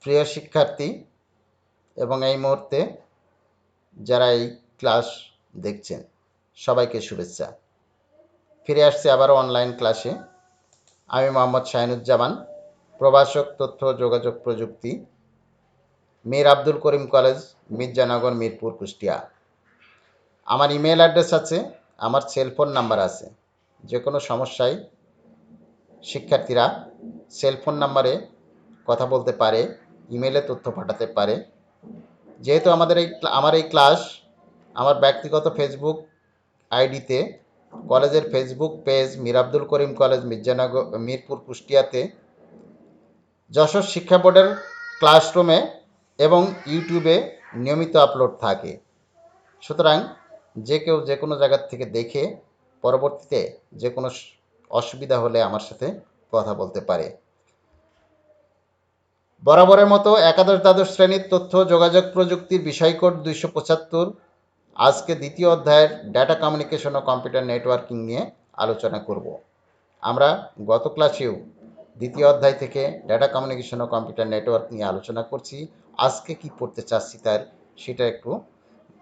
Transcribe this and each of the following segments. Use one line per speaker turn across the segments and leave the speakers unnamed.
প্রিয় শিক্ষার্থী এবং এই মুহূর্তে যারা এই ক্লাস দেখছেন সবাইকে শুভেচ্ছা। ফিরে আসছে আবারও অনলাইন ক্লাসে। আমি মোহাম্মদ শাহিনুজ্জামান, প্রভাষক তথ্য যোগাযোগ প্রযুক্তি, মীর আব্দুল করিম কলেজ, মির্জানগর, মিরপুর, কুষ্টিয়া। আমার ইমেল অ্যাড্রেস আছে, আমার সেলফোন নাম্বার আছে। যে কোনো সমস্যায় শিক্ষার্থীরা সেলফোন নাম্বারে কথা বলতে পারে, ইমেলে তথ্য পাঠাতে পারে। যেহেতু আমার এই ক্লাস আমার ব্যক্তিগত ফেসবুক আইডিতে, কলেজের Facebook page Mir Abdul Karim college, Mirzanagar, Mirpur, কুষ্টিয়াতে, যশোর শিক্ষা বোর্ডের ক্লাসরুমে এবং ইউটিউবে নিয়মিত আপলোড থাকে। সুতরাং যে কেউ যে কোনো জায়গার থেকে দেখে পরবর্তীতে যে কোনো অসুবিধা হলে আমার সাথে কথা বলতে পারে। বরাবরের মতো একাদশ দ্বাদশ শ্রেণীর তথ্য যোগাযোগ প্রযুক্তির বিষয়কোড 275, আজকে দ্বিতীয় অধ্যায়ের ডাটা কমিউনিকেশন ও কম্পিউটার নেটওয়ার্কিং নিয়ে আলোচনা করব। আমরা গত ক্লাসেও দ্বিতীয় অধ্যায় থেকে ডাটা কমিউনিকেশন ও কম্পিউটার নেটওয়ার্ক নিয়ে আলোচনা করছি। আজকে কি পড়তে চাচ্ছি সেটা একটু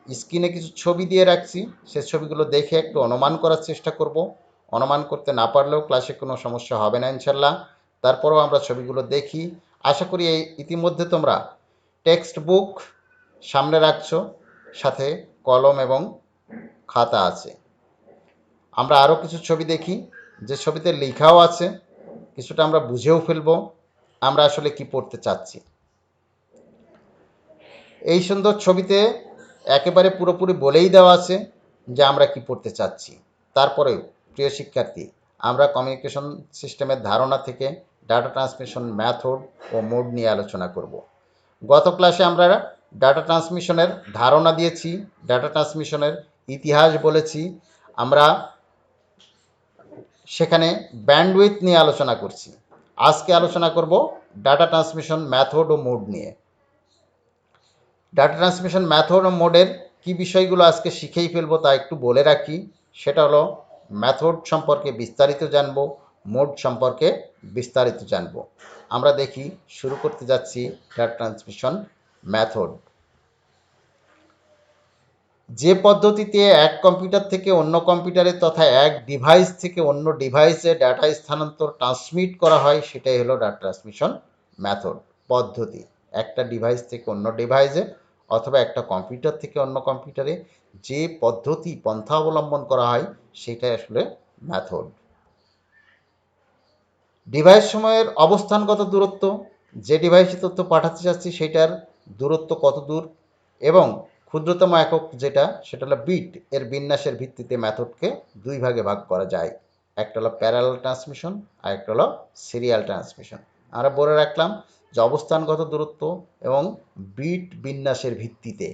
স্ক্রিনে কিছু ছবি দিয়ে রাখছি, সে ছবিগুলো দেখে একটু অনুমান করার চেষ্টা করব। অনুমান করতে না পারলেও ক্লাসে কোনো সমস্যা হবে না ইনশাল্লাহ। তারপরেও আমরা ছবিগুলো দেখি। আশা করি ইতিমধ্যে তোমরা টেক্সট বুক সামনে রাখছো, সাথে কলম এবং খাতা আছে। আমরা আরও কিছু ছবি দেখি, যে ছবিতে লেখাও আছে, কিছুটা আমরা বুঝেও ফেলবো আমরা আসলে কি পড়তে চাচ্ছি। এই সুন্দর ছবিতে একেবারে পুরোপুরি বলেই দেওয়া আছে যে আমরা কি পড়তে চাচ্ছি। তারপরেও প্রিয় শিক্ষার্থী, আমরা কমিউনিকেশন সিস্টেমের ধারণা থেকে ডাটা ট্রান্সমিশন মেথড ও মোড নিয়ে আলোচনা করব। গত ক্লাসে আমরা ডাটা ট্রান্সমিশনের ধারণা দিয়েছি, ডাটা ট্রান্সমিশনের ইতিহাস বলেছি। আমরা সেখানে ব্যান্ডউইথ নিয়ে আলোচনা করছি। আজকে আলোচনা করব ডাটা ট্রান্সমিশন মেথড ও মোড নিয়ে। ডাটা ট্রান্সমিশন মেথড ও মোডের কী বিষয়গুলো আজকে শিখেই ফেলবো তা একটু বলে রাখি। সেটা হলো মেথড সম্পর্কে বিস্তারিত জানবো, মোড সম্পর্কে বিস্তারিত জানবো। আমরা দেখি, শুরু করতে যাচ্ছি ডাটা ট্রান্সমিশন মেথড। যে পদ্ধতিতে এক কম্পিউটার থেকে অন্য কম্পিউটারে তথা এক ডিভাইস থেকে অন্য ডিভাইসে ডাটা স্থানান্তর ট্রান্সমিট করা হয় সেটাই হলো ডাটা ট্রান্সমিশন মেথড পদ্ধতি। একটা ডিভাইস থেকে অন্য ডিভাইসে অথবা একটা কম্পিউটার থেকে অন্য কম্পিউটারে যে পদ্ধতি পন্থা অবলম্বন করা হয় সেটাই আসলে মেথড। ডিভাইস সময়ের অবস্থানগত দূরত্ব, যে ডিভাইসে তথ্য পাঠাতে চাচ্ছি সেটার দূরত্ব কত দূর, এবং ক্ষুদ্রতম একক সেটা হলো বিট, এর বিন্যাসের ভিত্তিতে মেথডকে দুই ভাগে ভাগ করা যায়। একটা হলো প্যারালাল ট্রান্সমিশন আর একটা হলো সিরিয়াল ট্রান্সমিশন। আমরা বলে রাখলাম যে অবস্থানগত দূরত্ব এবং বিট বিন্যাসের ভিত্তিতে।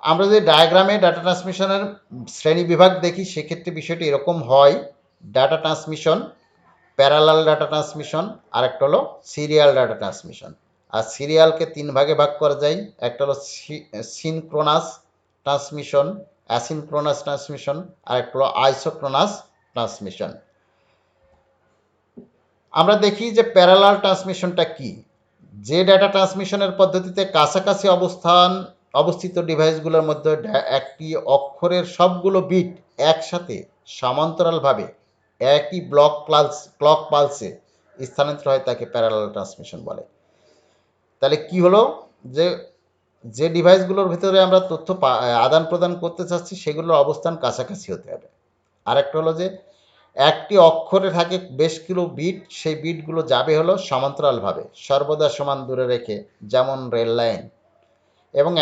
আমরা যদি ডায়াগ্রামে ডাটা ট্রান্সমিশনের শ্রেণী বিভাগ দেখি সেক্ষেত্রে বিষয়টি এরকম হয়: data transmission, parallel data transmission, আর একটা হলো সিরিয়াল ডাটা ট্রান্সমিশন। আর সিরিয়ালকে তিন ভাগে ভাগ করা যায়। একটা হলো সিনক্রোনাস ট্রান্সমিশন, অ্যাসিনক্রোনাস ট্রান্সমিশন, আর একটা হলো আইসোক্রোনাস ট্রান্সমিশন। আমরা দেখি যে প্যারালাল ট্রান্সমিশনটা কি। যে ডাটা ট্রান্সমিশনের পদ্ধতিতে কাছাকাছি অবস্থিত ডিভাইসগুলোর মধ্যে একটি অক্ষরের সবগুলো বিট একসাথে সমান্তরালভাবে একই ক্লক পালসে স্থানান্তর হয় তাকে প্যারালাল ট্রান্সমিশন বলে। তাহলে কি হলো, যে যে ডিভাইসগুলোর ভিতরে আমরা তথ্য আদান প্রদান করতে চাচ্ছি সেগুলোর অবস্থান কাছাকাছি হতে হবে। আরেকটা হলো যে একটি অক্ষরে থাকে বেশ কিছু বিট, সেই বিটগুলো যাবে হলো সমান্তরালভাবে সর্বদা সমান দূরে রেখে, যেমন রেল লাইন, এবং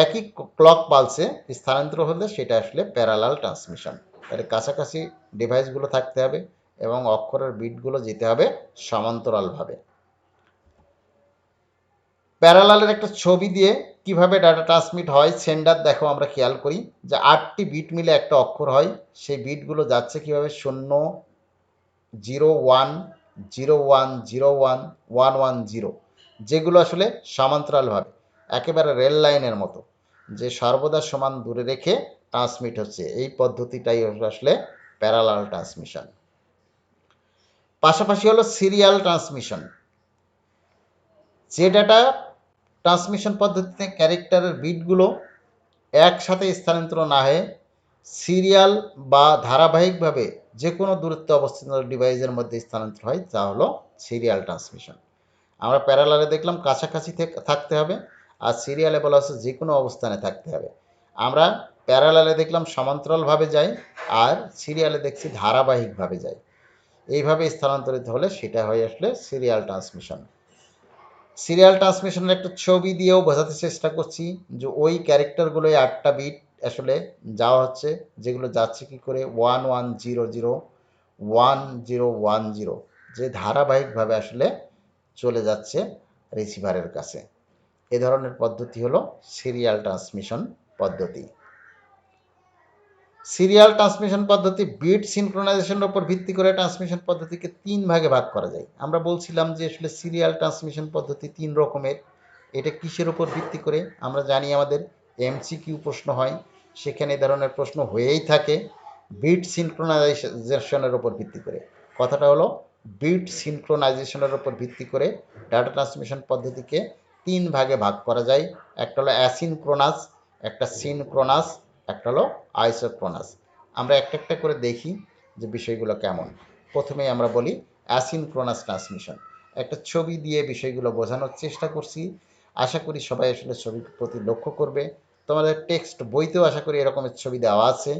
একই ক্লক পালসে স্থানান্তর হলে সেটা আসলে প্যারালাল ট্রান্সমিশন। তাহলে কাছাকাছি ডিভাইসগুলো থাকতে হবে এবং অক্ষরের বিটগুলো যেতে হবে সমান্তরালভাবে। প্যারালালের একটা ছবি দিয়ে কিভাবে ডাটা ট্রান্সমিট হয় সেন্ডার দেখো, আমরা খেয়াল করি যে 8টি বিট মিলে একটা অক্ষর হয়। সেই বিটগুলো যাচ্ছে কিভাবে: 0, 0, 1, 0, 1, 0, 1, 1, 1, 0, যেগুলো আসলে সমান্তরালভাবে একেবারে রেল লাইনের মতো, যে সর্বদা সমান দূরে রেখে ট্রান্সমিট হচ্ছে। এই পদ্ধতিটাই আসলে প্যারালাল ট্রান্সমিশন। পাশাপাশি হলো সিরিয়াল ট্রান্সমিশন। যে ডাটা ট্রান্সমিশন পদ্ধতিতে ক্যারেক্টারের বিটগুলো একসাথে স্থানান্তর না হয়ে সিরিয়াল বা ধারাবাহিকভাবে যে কোনো দূরত্বে অবস্থিত ডিভাইসের মধ্যে স্থানান্তর হয় তা হলো সিরিয়াল ট্রান্সমিশন। আমরা প্যারালালে দেখলাম কাছাকাছি থাকতে হবে, আর সিরিয়ালে বলা হচ্ছে যে কোনো অবস্থানে থাকতে হবে। আমরা প্যারালালে দেখলাম সমান্তরালভাবে যায়, আর সিরিয়ালে দেখছি ধারাবাহিকভাবে যায়। এইভাবে স্থানান্তরিত হলে সেটা হয় আসলে সিরিয়াল ট্রান্সমিশন। সিরিয়াল ট্রান্সমিশনের একটা ছবি দিয়েও বোঝাতে চেষ্টা করছি যে ওই ক্যারেক্টারগুলো 8টা বিট আসলে যাওয়া হচ্ছে, যেগুলো যাচ্ছে কি করে 1100 1010, যে ধারাবাহিকভাবে আসলে চলে যাচ্ছে রিসিভারের কাছে। এ ধরনের পদ্ধতি হলো সিরিয়াল ট্রান্সমিশন পদ্ধতি। সিরিয়াল ট্রান্সমিশন পদ্ধতি বিট সিনক্রোনাইজেশনের উপর ভিত্তি করে ট্রান্সমিশন পদ্ধতিকে 3 ভাগে ভাগ করা যায়। আমরা বলছিলাম যে আসলে সিরিয়াল ট্রান্সমিশন পদ্ধতি 3 রকমের। এটা কিসের উপর ভিত্তি করে? আমরা জানি আমাদের এমসিকিউ প্রশ্ন হয়, সেখানে এই ধরনের প্রশ্ন হয়েই থাকে বিট সিনক্রোনাইজেশনের উপর ভিত্তি করে। কথাটা হলো বিট সিনক্রোনাইজেশনের উপর ভিত্তি করে ডাটা ট্রান্সমিশন পদ্ধতিকে 3 ভাগে ভাগ করা যায়। একটা হলো অ্যাসিনক্রোনাস, একটা সিনক্রোনাস, একটা হলো আইসোক্রোনাস। আমরা একটা একটা করে দেখি যে বিষয়গুলো কেমন। প্রথমেই আমরা বলি অ্যাসিনক্রোনাস ট্রান্সমিশন। একটা ছবি দিয়ে বিষয়গুলো বোঝানোর চেষ্টা করছি, আশা করি সবাই আসলে ছবির প্রতি লক্ষ্য করবে। তোমাদের টেক্সট বইতেও আশা করি এরকমের ছবি দেওয়া আছে,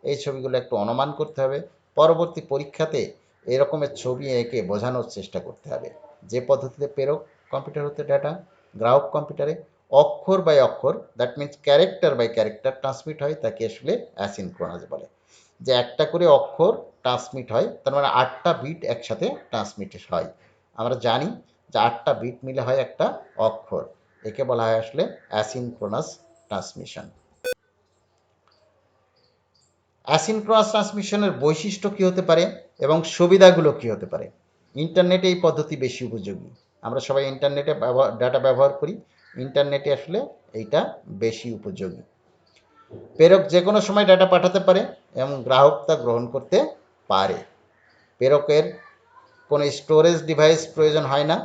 এই ছবিগুলো একটু অনুমান করতে হবে, পরবর্তী পরীক্ষাতে এরকমের ছবি এঁকে বোঝানোর চেষ্টা করতে হবে। যে পদ্ধতিতে প্রেরক কম্পিউটার হতে ডাটা গ্রাহক কম্পিউটারে অক্ষর বাই অক্ষর, that means character by character transmit হয়, তাকে আসলে অ্যাসিনক্রোনাস বলে। যে একটা করে অক্ষর ট্রান্সমিট হয়, তার মানে 8টা বিট একসাথে ট্রান্সমিট হয়। আমরা জানি যে 8টা বিট মিলে হয় একটা অক্ষর, একে বলা হয় আসলে অ্যাসিনক্রোনাস ট্রান্সমিশন। অ্যাসিনক্রোনাস ট্রান্সমিশনের বৈশিষ্ট্য কী হতে পারে এবং সুবিধাগুলো কী হতে পারে? ইন্টারনেটে এই পদ্ধতি বেশি উপযোগী। আমরা সবাই ইন্টারনেটে ডাটা ব্যবহার করি, ইন্টারনেটে আসলে এইটা বেশি উপযোগী। প্রেরক যে কোনো সময় ডাটা পাঠাতে পারে এবং গ্রাহক তা গ্রহণ করতে পারে। প্রেরকের কোনো স্টোরেজ ডিভাইস প্রয়োজন হয় না,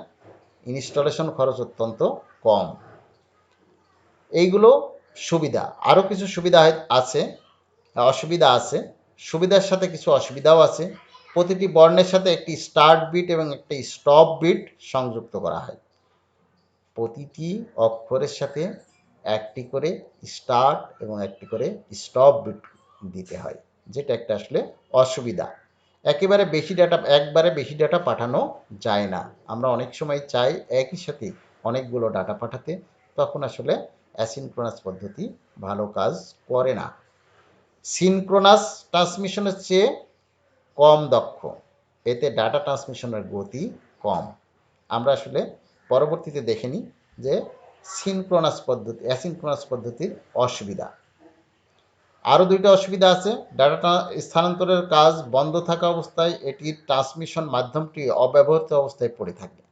ইনস্টলেশন খরচ অত্যন্ত কম। এইগুলো সুবিধা। আরও কিছু সুবিধা আছে, অসুবিধা আছে। সুবিধার সাথে কিছু অসুবিধাও আছে। প্রতিটি বর্ণের সাথে একটি স্টার্ট বিট এবং একটি স্টপ বিট সংযুক্ত করা হয়। প্রতিটি অক্ষরের সাথে একটি করে স্টার্ট এবং একটি করে স্টপ বিট দিতে হয়, যেটা একটা আসলে অসুবিধা। একবারে বেশি ডাটা পাঠানো যায় না। আমরা অনেক সময় চাই একই সাথে অনেকগুলো ডাটা পাঠাতে, তখন আসলে অ্যাসিনক্রোনাস পদ্ধতি ভালো কাজ করে না। সিনক্রোনাস ট্রান্সমিশনের চেয়ে কম দক্ষ, এতে ডাটা ট্রান্সমিশনের গতি কম। আমরা আসলে পরবর্তীতে দেখে নিই যে অ্যাসিনক্রোনাস পদ্ধতির অসুবিধা। আরও 2টা অসুবিধা আছে। ডাটা স্থানান্তরের কাজ বন্ধ থাকা অবস্থায় এটির ট্রান্সমিশন মাধ্যমটি অব্যবহৃত অবস্থায় পড়ে থাকে।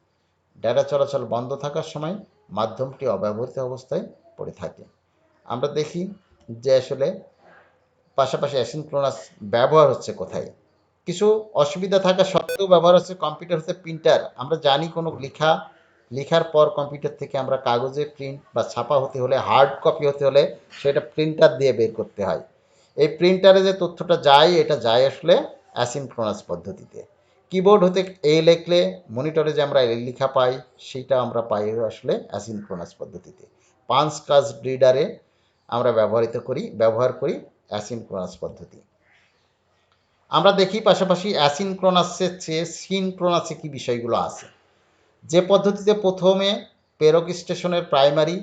ডাটা চলাচল বন্ধ থাকার সময় মাধ্যমটি অব্যবহৃত অবস্থায় পড়ে থাকে। আমরা দেখি যে আসলে পাশাপাশি অ্যাসিনক্রোনাস ব্যবহার হচ্ছে কোথায়। কিছু অসুবিধা থাকা সত্ত্বেও ব্যবহার হচ্ছে কম্পিউটার হচ্ছে প্রিন্টার। আমরা জানি কোনো লেখার পর কম্পিউটার থেকে আমরা কাগজে প্রিন্ট বা ছাপা হতে হলে, হার্ড কপি হতে হলে সেটা প্রিন্টার দিয়ে বের করতে হয়। এই প্রিন্টারে যে তথ্যটা যায়, এটা যায় আসলে অ্যাসিনক্রোনাস পদ্ধতিতে। কিবোর্ড হতে লিখলে মনিটরে যে আমরা লেখা পাই, সেটা আমরা পাই আসলে অ্যাসিনক্রোনাস পদ্ধতিতে। পাঞ্চ কার্ড রিডারে আমরা ব্যবহার করি অ্যাসিনক্রোনাস পদ্ধতি। আমরা দেখি পাশাপাশি অ্যাসিনক্রোনাসের চেয়ে সিনক্রোনাসে কি বিষয়গুলো আছে। যে পদ্ধতিতে প্রথমে প্রেরক স্টেশনের প্রাইমারি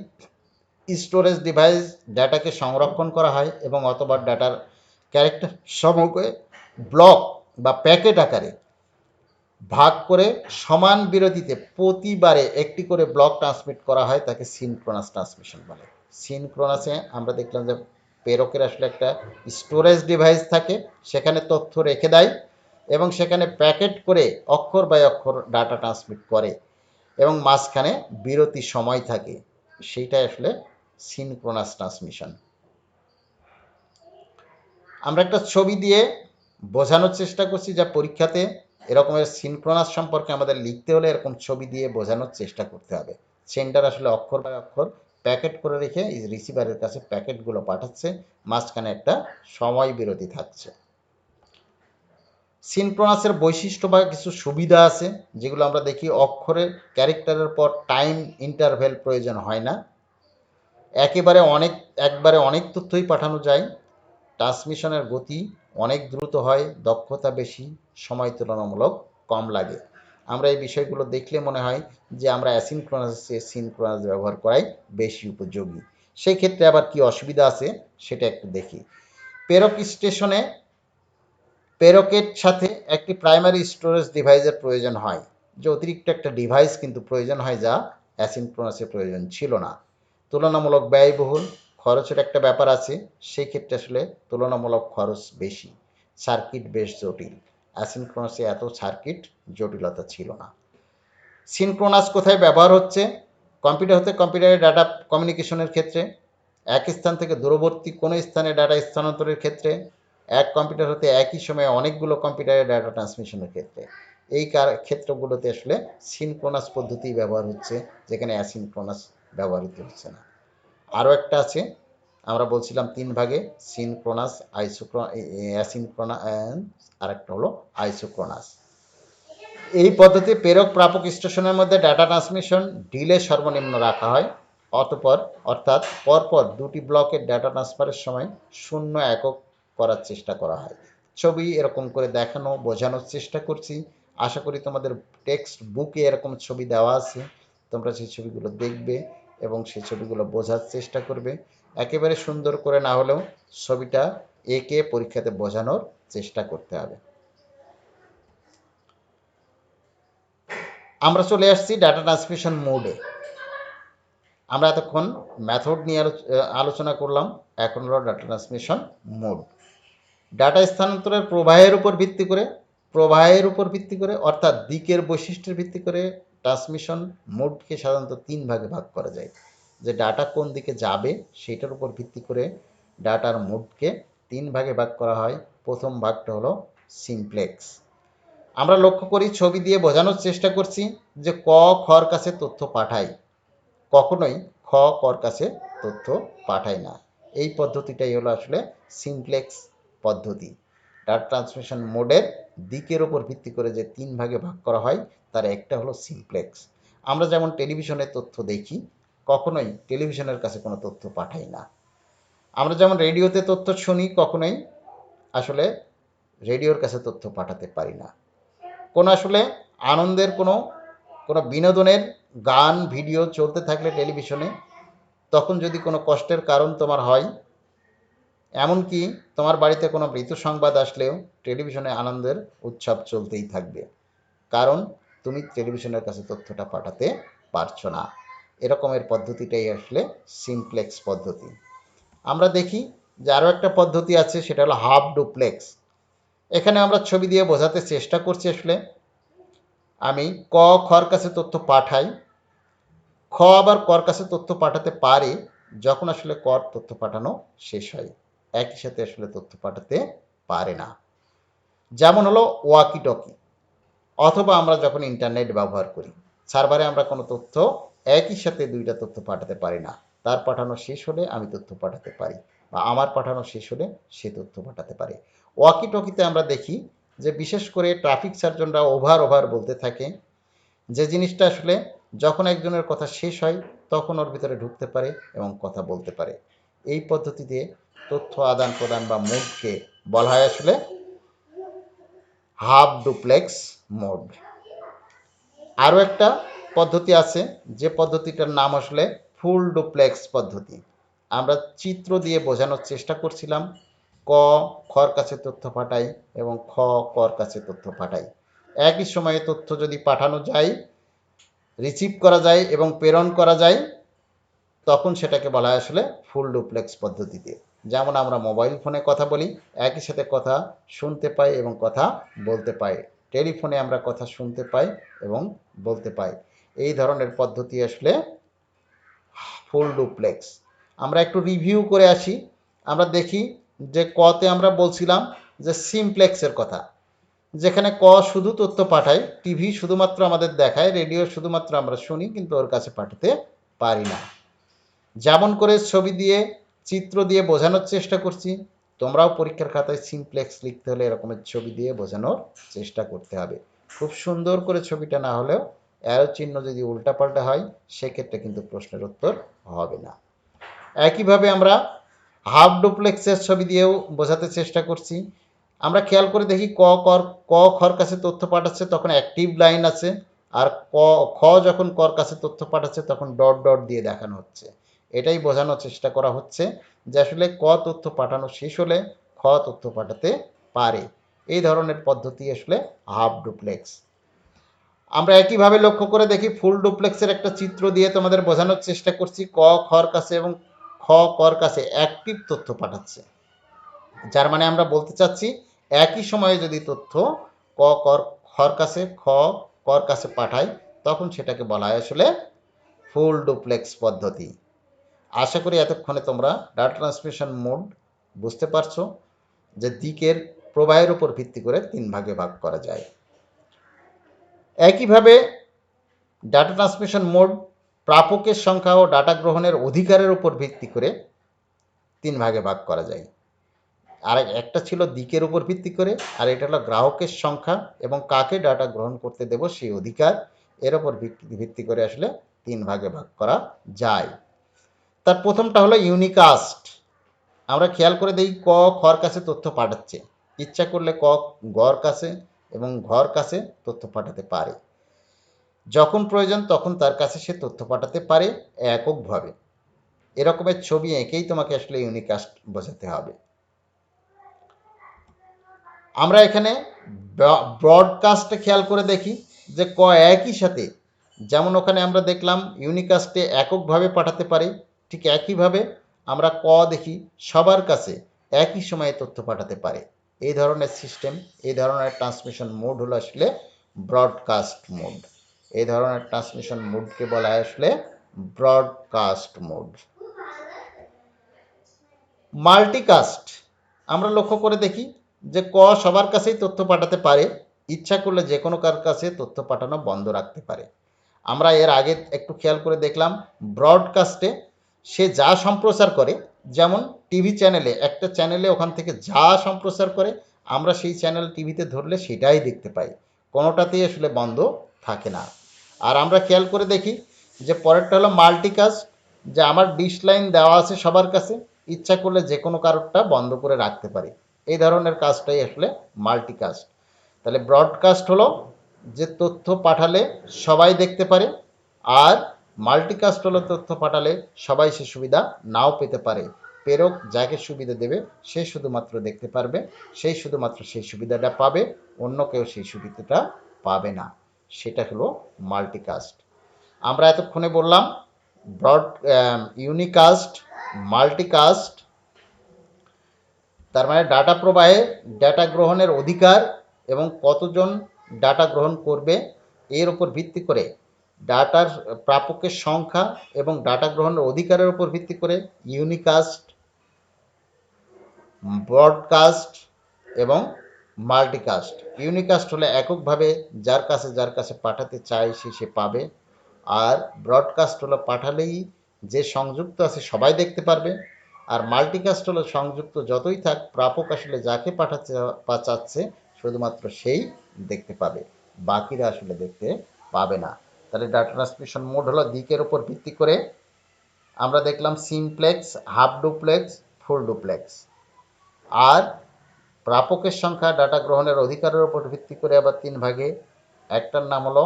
স্টোরেজ ডিভাইস ডাটাকে সংরক্ষণ করা হয় এবং অথবা ডাটার ক্যারেক্টার সমূহকে ব্লক বা প্যাকেট আকারে ভাগ করে সমান বিরতিতে প্রতিবারে একটি করে ব্লক ট্রান্সমিট করা হয়, তাকে সিনক্রোনাস ট্রান্সমিশন বলে। সিনক্রোনাসে আমরা দেখলাম যে প্রেরকের আসলে একটা স্টোরেজ ডিভাইস থাকে, সেখানে তথ্য রেখে দেয় এবং সেখানে প্যাকেট করে অক্ষর বাই অক্ষর ডাটা ট্রান্সমিট করে এবং মাঝখানে বিরতি সময় থাকে, সেইটাই আসলে সিনক্রোনাস ট্রান্সমিশন। আমরা একটা ছবি দিয়ে বোঝানোর চেষ্টা করছি, যা পরীক্ষাতে এরকমের সিনক্রোনাস সম্পর্কে আমাদের লিখতে হলে এরকম ছবি দিয়ে বোঝানোর চেষ্টা করতে হবে। সেন্ডার আসলে অক্ষর বাই অক্ষর প্যাকেট করে রেখে রিসিভারের কাছে প্যাকেটগুলো পাঠাচ্ছে, মাঝখানে একটা সময় বিরতি থাকছে। সিনক্রোনাসের বৈশিষ্ট্য বা কিছু সুবিধা আছে যেগুলো আমরা দেখি। অক্ষরের ক্যারেক্টারের পর টাইম ইন্টারভ্যাল প্রয়োজন হয় না, একবারে অনেক তথ্যই পাঠানো যায়। ট্রান্সমিশনের গতি অনেক দ্রুত হয়, দক্ষতা বেশি, সময় তুলনামূলক কম লাগে। আমরা এই বিষয়গুলো দেখলে মনে হয় যে আমরা অ্যাসিনক্রোনাসের সিনক্রোনাস ব্যবহার করাই বেশি উপযোগী। সেই ক্ষেত্রে আবার কি অসুবিধা আছে সেটা একটু দেখি। প্রেরক স্টেশনে প্রেরকের সাথে একটি প্রাইমারি স্টোরেজ ডিভাইসের প্রয়োজন হয়, যে অতিরিক্ত একটা ডিভাইস কিন্তু প্রয়োজন হয়, যা অ্যাসিনক্রোনাসের প্রয়োজন ছিল না। তুলনামূলক ব্যয়বহুল, খরচের একটা ব্যাপার আছে, সেই ক্ষেত্রে আসলে তুলনামূলক খরচ বেশি। সার্কিট বেশ জটিল, অ্যাসিনক্রোনাসে এত সার্কিট জটিলতা ছিল না। সিনক্রোনাস কোথায় ব্যবহার হচ্ছে? কম্পিউটার হতে কম্পিউটারের ডাটা কমিউনিকেশনের ক্ষেত্রে, এক স্থান থেকে দূরবর্তী কোনো স্থানে ডাটা স্থানান্তরের ক্ষেত্রে, এক কম্পিউটার হতে একই সময়ে অনেকগুলো কম্পিউটারের ডাটা ট্রান্সমিশনের ক্ষেত্রে। এই ক্ষেত্রগুলোতে আসলে সিনক্রোনাস পদ্ধতি ব্যবহার হচ্ছে, যেখানে অ্যাসিনক্রোনাস ব্যবহৃত হচ্ছে না। আরও একটা আছে, আমরা বলছিলাম 3 ভাগে, সিনক্রোনাস, অ্যাসিনক্রোনাস, আর একটা হলো আইসোক্রোনাস। এই পদ্ধতি প্রেরক প্রাপক স্টেশনের মধ্যে ডাটা ট্রান্সমিশন ডিলে সর্বনিম্ন রাখা হয়। অর্থাৎ পরপর দুটি ব্লকের ডাটা ট্রান্সফারের সময় 0 একক করার চেষ্টা করা হয়। ছবি এরকম করে দেখানো বোঝানোর চেষ্টা করছি। আশা করি তোমাদের টেক্সট বুকে এরকম ছবি দেওয়া আছে, তোমরা সেই ছবিগুলো দেখবে এবং সেই ছবিগুলো বোঝার চেষ্টা করবে। একেবারে সুন্দর করে না হলেও ছবিটা এঁকে পরীক্ষাতে বোঝানোর চেষ্টা করতে হবে। আমরা চলে আসছি ডাটা ট্রান্সমিশন মোডে। আমরা এতক্ষণ মেথড নিয়ে আলোচনা করলাম, এখন হলো ডাটা ট্রান্সমিশন মোড। ডাটা স্থানান্তরের প্রবাহের উপর ভিত্তি করে অর্থাৎ দিকের বৈশিষ্ট্যের ভিত্তি করে ট্রান্সমিশন মোডকে সাধারণত 3 ভাগে ভাগ করা যায়। যে ডাটা কোন দিকে যাবে সেটার উপর ভিত্তি করে ডাটার মোডকে 3 ভাগে ভাগ করা হয়। প্রথম ভাগটা হলো সিমপ্লেক্স। আমরা লক্ষ্য করি, ছবি দিয়ে বোঝানোর চেষ্টা করছি যে খর কাছে তথ্য পাঠায়, কখনোই কর কাছে তথ্য পাঠায় না। এই পদ্ধতিটাই হলো আসলে সিমপ্লেক্স পদ্ধতি। ডাটা ট্রান্সমিশন মোডের দিকের ওপর ভিত্তি করে যে 3 ভাগে ভাগ করা হয়, তার একটা হলো সিমপ্লেক্স। আমরা যেমন টেলিভিশনে তথ্য দেখি, কখনোই টেলিভিশনের কাছে কোনো তথ্য পাঠাই না। আমরা যেমন রেডিওতে তথ্য শুনি, কখনোই আসলে রেডিওর কাছে তথ্য পাঠাতে পারি না। কোনো আসলে আনন্দের কোনো বিনোদনের গান ভিডিও চলতে থাকলে টেলিভিশনে, তখন যদি কোনো কষ্টের কারণ তোমার হয়, এমনকি তোমার বাড়িতে কোনো মৃত্যু সংবাদ আসলেও টেলিভিশনে আনন্দের উৎসব চলতেই থাকবে, কারণ তুমি টেলিভিশনের কাছে তথ্যটা পাঠাতে পারছো না। এরকমের পদ্ধতিটাই আসলে সিমপ্লেক্স পদ্ধতি। আমরা দেখি যে আরও একটা পদ্ধতি আছে, সেটা হলো হাফ ডুপ্লেক্স। এখানে আমরা ছবি দিয়ে বোঝাতে চেষ্টা করছি, আসলে আমি খর কাছে তথ্য পাঠাই, আবার কর কাছে তথ্য পাঠাতে পারে যখন আসলে কর তথ্য পাঠানো শেষ হয়, একই সাথে আসলে তথ্য পাঠাতে পারে না। যেমন হলো ওয়াকি টকি, অথবা আমরা যখন ইন্টারনেট ব্যবহার করি, সার্ভারে আমরা কোনো তথ্য একই সাথে 2টা তথ্য পাঠাতে পারি না। তার পাঠানো শেষ হলে আমি তথ্য পাঠাতে পারি, বা আমার পাঠানো শেষ হলে সে তথ্য পাঠাতে পারে। ওয়াকি টকিতে আমরা দেখি যে বিশেষ করে ট্রাফিক সার্জনরা ওভার বলতে থাকে, যে জিনিসটা আসলে যখন একজনের কথা শেষ হয় তখন ওর ভিতরে ঢুকতে পারে এবং কথা বলতে পারে। এই পদ্ধতিতে তথ্য আদান প্রদান বা মোডকে বলা হয় আসলে হাফ ডুপ্লেক্স মোড। আরও একটা পদ্ধতি আছে, যে পদ্ধতিটার নাম আসলে ফুল ডুপ্লেক্স পদ্ধতি। আমরা চিত্র দিয়ে বোঝানোর চেষ্টা করছিলাম, খর কাছে তথ্য পাঠাই এবং কর কাছে তথ্য পাঠাই। একই সময়ে তথ্য যদি পাঠানো যায়, রিসিভ করা যায় এবং প্রেরণ করা যায়, তখন সেটাকে বলা হয় আসলে ফুল ডুপ্লেক্স পদ্ধতিতে। যেমন আমরা মোবাইল ফোনে কথা বলি, একই সাথে কথা শুনতে পাই এবং কথা বলতে পাই। টেলিফোনে আমরা কথা শুনতে পাই এবং বলতে পাই। এই ধরনের পদ্ধতি আসলে ফুল ডুপ্লেক্স। আমরা একটু রিভিউ করে আসি। আমরা দেখি যে কতে আমরা বলছিলাম যে সিমপ্লেক্সের কথা। যেখানে ক শুধু তথ্য পাঠায়, টিভি শুধুমাত্র আমাদের দেখায়, রেডিও শুধুমাত্র আমরা শুনি কিন্তু ওর কাছে পাঠাতে পারি না। যেমন করে ছবি দিয়ে চিত্র দিয়ে বোঝানোর চেষ্টা করছি, তোমরাও পরীক্ষার খাতায় সিমপ্লেক্স লিখতে হলে এরকমের ছবি দিয়ে বোঝানোর চেষ্টা করতে হবে। খুব সুন্দর করে ছবিটা না হলেও অ্যারো চিহ্ন যদি উল্টাপাল্টা হয় সেক্ষেত্রে কিন্তু প্রশ্নের উত্তর হবে না। একইভাবে আমরা হাফ ডুপ্লেক্সের ছবি দিয়েও বোঝাতে চেষ্টা করছি। আমরা খেয়াল করে দেখি ক খর কাছে তথ্য পাঠাচ্ছে তখন অ্যাক্টিভ লাইন আছে, আর খ যখন কর কাছে তথ্য পাঠাচ্ছে তখন ডট ডট দিয়ে দেখানো হচ্ছে। এটাই বোঝানোর চেষ্টা করা হচ্ছে যে আসলে ক তথ্য পাঠানো শেষ হলে খ তথ্য পাঠাতে পারে। এই ধরনের পদ্ধতি আসলে হাফ ডুপ্লেক্স। আমরা একইভাবে লক্ষ্য করে দেখি ফুল ডুপ্লেক্সের একটা চিত্র দিয়ে তোমাদের বোঝানোর চেষ্টা করছি। ক খর কাছে এবং খ কর কাছে অ্যাক্টিভ তথ্য পাঠাচ্ছে, যার মানে আমরা বলতে চাচ্ছি একই সময়ে যদি তথ্য ক কর খর কাছে খ কর কাছে পাঠায় তখন সেটাকে বলা হয় আসলে ফুল ডুপ্লেক্স পদ্ধতি। আশা করি এতক্ষণে তোমরা ডাটা ট্রান্সমিশন মোড বুঝতে পারছো, যে দিকের প্রবাহের উপর ভিত্তি করে 3 ভাগে ভাগ করা যায়। একইভাবে ডাটা ট্রান্সমিশন মোড প্রাপকের সংখ্যা ও ডাটা গ্রহণের অধিকারের উপর ভিত্তি করে 3 ভাগে ভাগ করা যায়। আর একটা ছিল দিকের উপর ভিত্তি করে, আর এটা হলো গ্রাহকের সংখ্যা এবং কাকে ডাটা গ্রহণ করতে দেব সেই অধিকার, এর উপর ভিত্তি করে আসলে 3 ভাগে ভাগ করা যায়। তার প্রথমটা হলো ইউনিকাস্ট। আমরা খেয়াল করে দেখি ক খর কাছে তথ্য পাঠাচ্ছে, ইচ্ছা করলে ক গড় কাছে এবং ঘর কাছে তথ্য পাঠাতে পারে, যখন প্রয়োজন তখন তার কাছে সে তথ্য পাঠাতে পারে এককভাবে। এরকমের ছবি এঁকেই তোমাকে আসলে ইউনিকাস্ট বোঝাতে হবে। আমরা এখানে ব্রডকাস্টে খেয়াল করে দেখি যে ক একই সাথে, যেমন ওখানে আমরা দেখলাম ইউনিকাস্টে এককভাবে পাঠাতে পারে, ঠিক একইভাবে আমরা ক দেখি সবার কাছে একই সময়ে তথ্য পাঠাতে পারে। এই ধরনের সিস্টেম, এই ধরনের ট্রান্সমিশন মোড হলো আসলে ব্রডকাস্ট মোড। এই ধরনের ট্রান্সমিশন মোডকে বলা হয় আসলে ব্রডকাস্ট মোড। মাল্টিকাস্ট আমরা লক্ষ্য করে দেখি যে ক সবার কাছেই তথ্য পাঠাতে পারে, ইচ্ছা করলে যে কোনো কার কাছে তথ্য পাঠানো বন্ধ রাখতে পারে। আমরা এর আগে একটু খেয়াল করে দেখলাম ব্রডকাস্টে সে যা সম্প্রচার করে, যেমন টিভি চ্যানেলে একটা চ্যানেলে ওখান থেকে যা সম্প্রচার করে আমরা সেই চ্যানেল টিভিতে ধরলে সেটাই দেখতে পাই, কোনোটাতেই আসলে বন্ধ থাকে না। আর আমরা খেয়াল করে দেখি যে পরেরটা হলো মাল্টিকাস্ট, যে আমার ডিশ লাইন দেওয়া আছে সবার কাছে, ইচ্ছা করলে যে কোনো কারোরটা বন্ধ করে রাখতে পারি। এই ধরনের কাজটাই আসলে মাল্টিকাস্ট। তাহলে ব্রডকাস্ট হলো যে তথ্য পাঠালে সবাই দেখতে পারে, আর মাল্টিকাস্ট হলো তথ্য পাঠালে সবাই সে সুবিধা নাও পেতে পারে। প্রেরক যাকে সুবিধা দেবে সে শুধুমাত্র দেখতে পারবে, সেই শুধুমাত্র সেই সুবিধাটা পাবে, অন্য কেউ সেই সুবিধাটা পাবে না। সেটা হলো মাল্টিকাস্ট। আমরা এতক্ষণে বললাম ব্রড ইউনিকাস্ট, মাল্টিকাস্ট, তার মানে ডাটা প্রবাহে ডাটা গ্রহণের অধিকার এবং কতজন ডাটা গ্রহণ করবে এর উপর ভিত্তি করে ডাটার প্রাপকের সংখ্যা এবং ডাটা গ্রহণের অধিকারের উপর ভিত্তি করে ইউনিকাস্ট, ব্রডকাস্ট এবং মাল্টিকাস্ট। ইউনিকাস্ট হলে এককভাবে যার কাছে পাঠাতে চায় সে পাবে, আর ব্রডকাস্ট হলো পাঠালেই যে সংযুক্ত আছে সবাই দেখতে পারবে, আর মাল্টিকাস্ট হলো সংযুক্ত যতই থাক প্রাপক আসলে যাকে পাঠাতে চাচ্ছে শুধুমাত্র সেই দেখতে পাবে, বাকিরা আসলে দেখতে পাবে না। তাহলে ডাটা ট্রান্সমিশন মোড হলো দিকের উপর ভিত্তি করে। আমরা দেখলাম simplex, half duplex, full duplex. আর প্রাপকের সংখ্যা ডাটা গ্রহণের অধিকারের উপর ভিত্তি করে আবার 3 ভাগে, একটার নাম হলো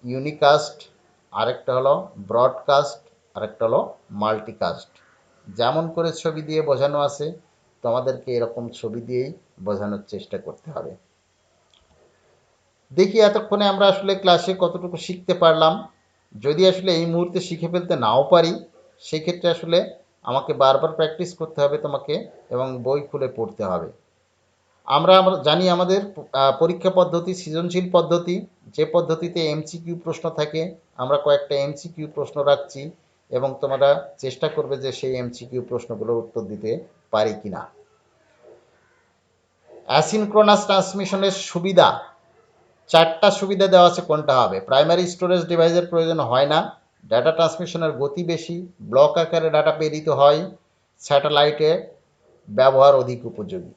ইউনিকাস্ট, আরেকটা হলো ব্রডকাস্ট, আরেকটা হলো মাল্টিকাস্ট। যেমন করে ছবি দিয়ে বোঝানো আছে তোমাদেরকে এরকম ছবি দিয়েই বোঝানোর চেষ্টা করতে হবে। দেখি এতক্ষণে আমরা আসলে ক্লাসে কতটুকু শিখতে পারলাম। যদি আসলে এই মুহূর্তে শিখে ফেলতে নাও পারি সেক্ষেত্রে আসলে আমাকে বারবার প্র্যাকটিস করতে হবে তোমাকে, এবং বই খুলে পড়তে হবে। আমরা জানি আমাদের পরীক্ষা পদ্ধতি সৃজনশীল পদ্ধতি, যে পদ্ধতিতে এমসিকিউ প্রশ্ন থাকে। আমরা কয়েকটা এমসিকিউ প্রশ্ন রাখছি এবং তোমরা চেষ্টা করবে যে সেই এমসিকিউ প্রশ্নগুলোর উত্তর দিতে পারি কিনা। অ্যাসিনক্রোনাস ট্রান্সমিশনের সুবিধা, 4টা সুবিধা দেওয়া আছে, কোনটা হবে? প্রাইমারি স্টোরেজ ডিভাইসের প্রয়োজন হয় না, ডাটা ট্রান্সমিশনের গতি বেশি, ব্লক আকারে ডাটা প্রেরিত হয়, স্যাটেলাইটে ব্যবহার অধিক উপযোগী।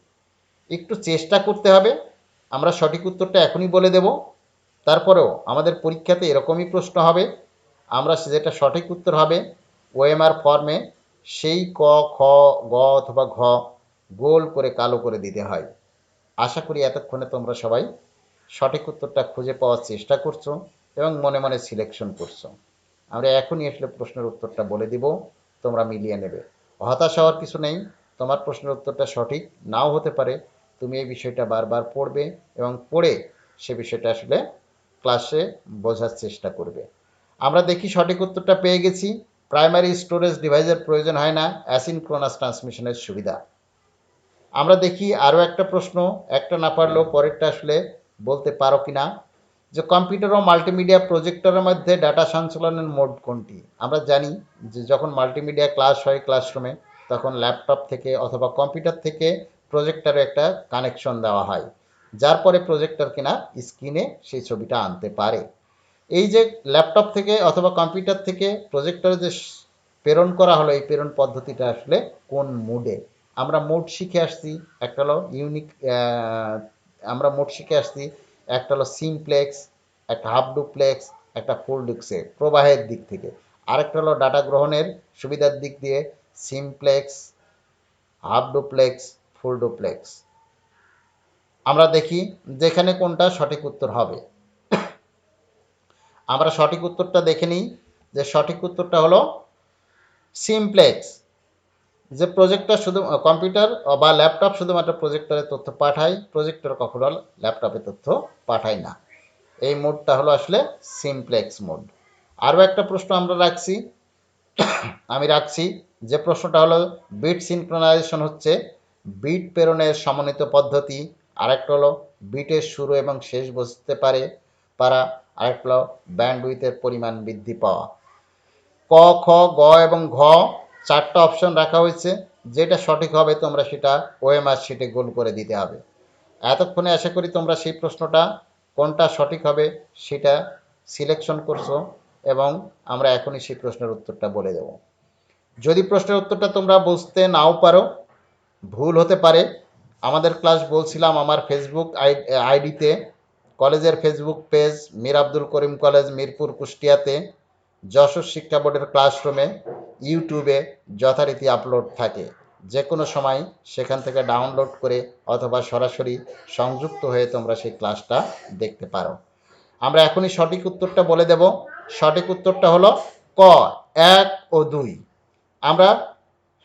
একটু চেষ্টা করতে হবে, আমরা সঠিক উত্তরটা এখনই বলে দেব। তারপরেও আমাদের পরীক্ষাতে এরকমই প্রশ্ন হবে, আমরা যেটা সঠিক উত্তর হবে ওএমআর ফর্মে সেই ক, খ, গ অথবা ঘ গোল করে কালো করে দিতে হয়। আশা করি এতক্ষণে তোমরা সবাই সঠিক উত্তরটা খুঁজে পাওয়ার চেষ্টা করছো এবং মনে মনে সিলেকশন করছো। আমরা এখনই আসলে প্রশ্নের উত্তরটা বলে দিব, তোমরা মিলিয়ে নেবে। হতাশ হওয়ার কিছু নেই, তোমার প্রশ্নের উত্তরটা সঠিক নাও হতে পারে, তুমি এই বিষয়টা বারবার পড়বে এবং পড়ে সে বিষয়টা আসলে ক্লাসে বোঝার চেষ্টা করবে। আমরা দেখি সঠিক উত্তরটা পেয়ে গেছি, প্রাইমারি স্টোরেজ ডিভাইসের প্রয়োজন হয় না, অ্যাসিনক্রোনাস ট্রান্সমিশনের সুবিধা। আমরা দেখি আরও একটা প্রশ্ন, একটা না পারলেও পরেরটা আসলে বলতে পারো কিনা, যে কম্পিউটার ও মাল্টিমিডিয়া প্রজেক্টরের মধ্যে ডাটা সঞ্চালনের মোড কোনটি? আমরা জানি যে যখন মাল্টিমিডিয়া ক্লাস হয় ক্লাসরুমে, তখন ল্যাপটপ থেকে অথবা কম্পিউটার থেকে প্রজেক্টরে একটা কানেকশন দেওয়া হয়, যার পরে প্রজেক্টর কিনা স্ক্রিনে সেই ছবিটা আনতে পারে। এই যে ল্যাপটপ থেকে অথবা কম্পিউটার থেকে প্রজেক্টরে যে প্রেরণ করা হলো, এই প্রেরণ পদ্ধতিটা আসলে কোন মোডে? আমরা মোড শিখে আসছি, একটা হলো আমরা মোড শিখে আসছি, একটা হলো সিমপ্লেক্স, একটা হাফ ডুপ্লেক্স, একটা ফুল ডুপ্লেক্স প্রবাহের দিক থেকে, আরেকটা হলো ডাটা গ্রহণের সুবিধার দিক দিয়ে simplex, half duplex, full duplex. আমরা দেখি যেখানে কোনটা সঠিক উত্তর হবে। আমরা সঠিক উত্তরটা দেখে নিই, যে সঠিক উত্তরটা হলো সিমপ্লেক্স। যে প্রজেক্টর শুধু কম্পিউটার বা ল্যাপটপ শুধুমাত্র প্রজেক্টরে তথ্য পাঠায়, প্রজেক্টর কখনো ল্যাপটপে তথ্য পাঠায় না। এই মোডটা হলো আসলে সিমপ্লেক্স মোড। আরও একটা প্রশ্ন আমরা আমি রাখছি, যে প্রশ্নটা হলো বিট সিনক্রোনাইজেশন হচ্ছে বিট প্রেরণের সমন্বিত পদ্ধতি, আরেকটা হলো বিটের শুরু এবং শেষ বুঝতে পারা, আরেকটা হলো ব্যান্ডউইথের পরিমাণ বৃদ্ধি পাওয়া। ক, খ, গ এবং ঘ 4টা অপশন রাখা হয়েছে, যেটা সঠিক হবে তোমরা সেটা ওএমআর শিটে গোল করে দিতে হবে। এতক্ষণে আশা করি তোমরা সেই প্রশ্নটা কোনটা সঠিক হবে সেটা সিলেকশন করছো এবং আমরা এখনই সেই প্রশ্নের উত্তরটা বলে দেব। যদি প্রশ্নের উত্তরটা তোমরা বুঝতে নাও পারো, ভুল হতে পারে, আমাদের ক্লাস বলছিলাম আমার ফেসবুক আইডিতে, কলেজের Facebook page Mir Abdul Karim college Mirpur কুষ্টিয়াতে, যশোর শিক্ষা বোর্ডের ক্লাসরুমে, ইউটিউবে যথারীতি আপলোড থাকে, যে কোনো সময় সেখান থেকে ডাউনলোড করে অথবা সরাসরি সংযুক্ত হয়ে তোমরা সেই ক্লাসটা দেখতে পারো। আমরা এখনই সঠিক উত্তরটা বলে দেব। সঠিক উত্তরটা হলো ক, 1 ও 2। আমরা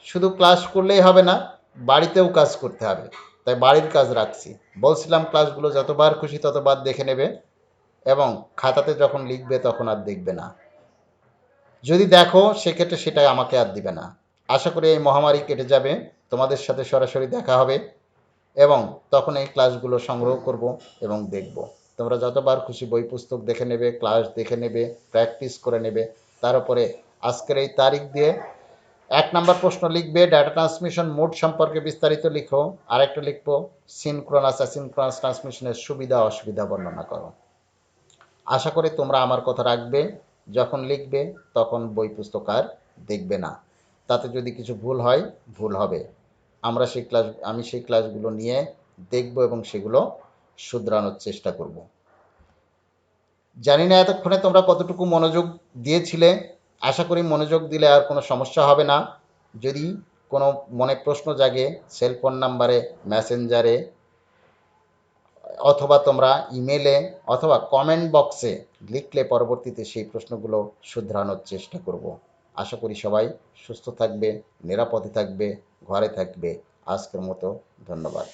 শুধু ক্লাস করলেই হবে না, বাড়িতেও কাজ করতে হবে, তাই বাড়ির কাজ রাখছি। বলছিলাম ক্লাসগুলো যতবার খুশি ততবার দেখে নেবে এবং খাতাতে যখন লিখবে তখন আর দেখবে না, যদি দেখো সেক্ষেত্রে সেটা আমাকে আর দিবে না। আশা করি এই মহামারী কেটে যাবে, তোমাদের সাথে সরাসরি দেখা হবে এবং তখন এই ক্লাসগুলো সংগ্রহ করব এবং দেখব। তোমরা যতবার খুশি বই পুস্তক দেখে নেবে, ক্লাস দেখে নেবে, প্র্যাকটিস করে নেবে। তার উপরে আজকের এই তারিখ দিয়ে 1 নম্বর প্রশ্ন লিখবে ডাটা ট্রান্সমিশন মোড সম্পর্কে বিস্তারিত লিখো, আরেকটা লিখবো সিনক্রোনাস অ্যাসিনক্রোনাস ট্রান্সমিশনের সুবিধা অসুবিধা বর্ণনা করো। আশা করি তোমরা আমার কথা রাখবে, যখন লিখবে তখন বই পুস্তক আর দেখবে না। তাতে যদি কিছু ভুল হয়, ভুল হবে, আমি সেই ক্লাসগুলো নিয়ে দেখব এবং সেগুলো শুধরানোর চেষ্টা করব। জানি না এতক্ষণে তোমরা কতটুকু মনোযোগ দিয়েছিলে, আশা করি মনোযোগ দিলে আর কোনো সমস্যা হবে না। যদি কোনো মনে প্রশ্ন জাগে সেলফোন নাম্বারে, মেসেঞ্জারে অথবা তোমরা ইমেলে অথবা কমেন্ট বক্সে লিখলে পরবর্তীতে সেই প্রশ্নগুলো শুধরানোর চেষ্টা করব। আশা করি সবাই সুস্থ থাকবে, নিরাপদে থাকবে, ঘরে থাকবে। আজকের মতো ধন্যবাদ।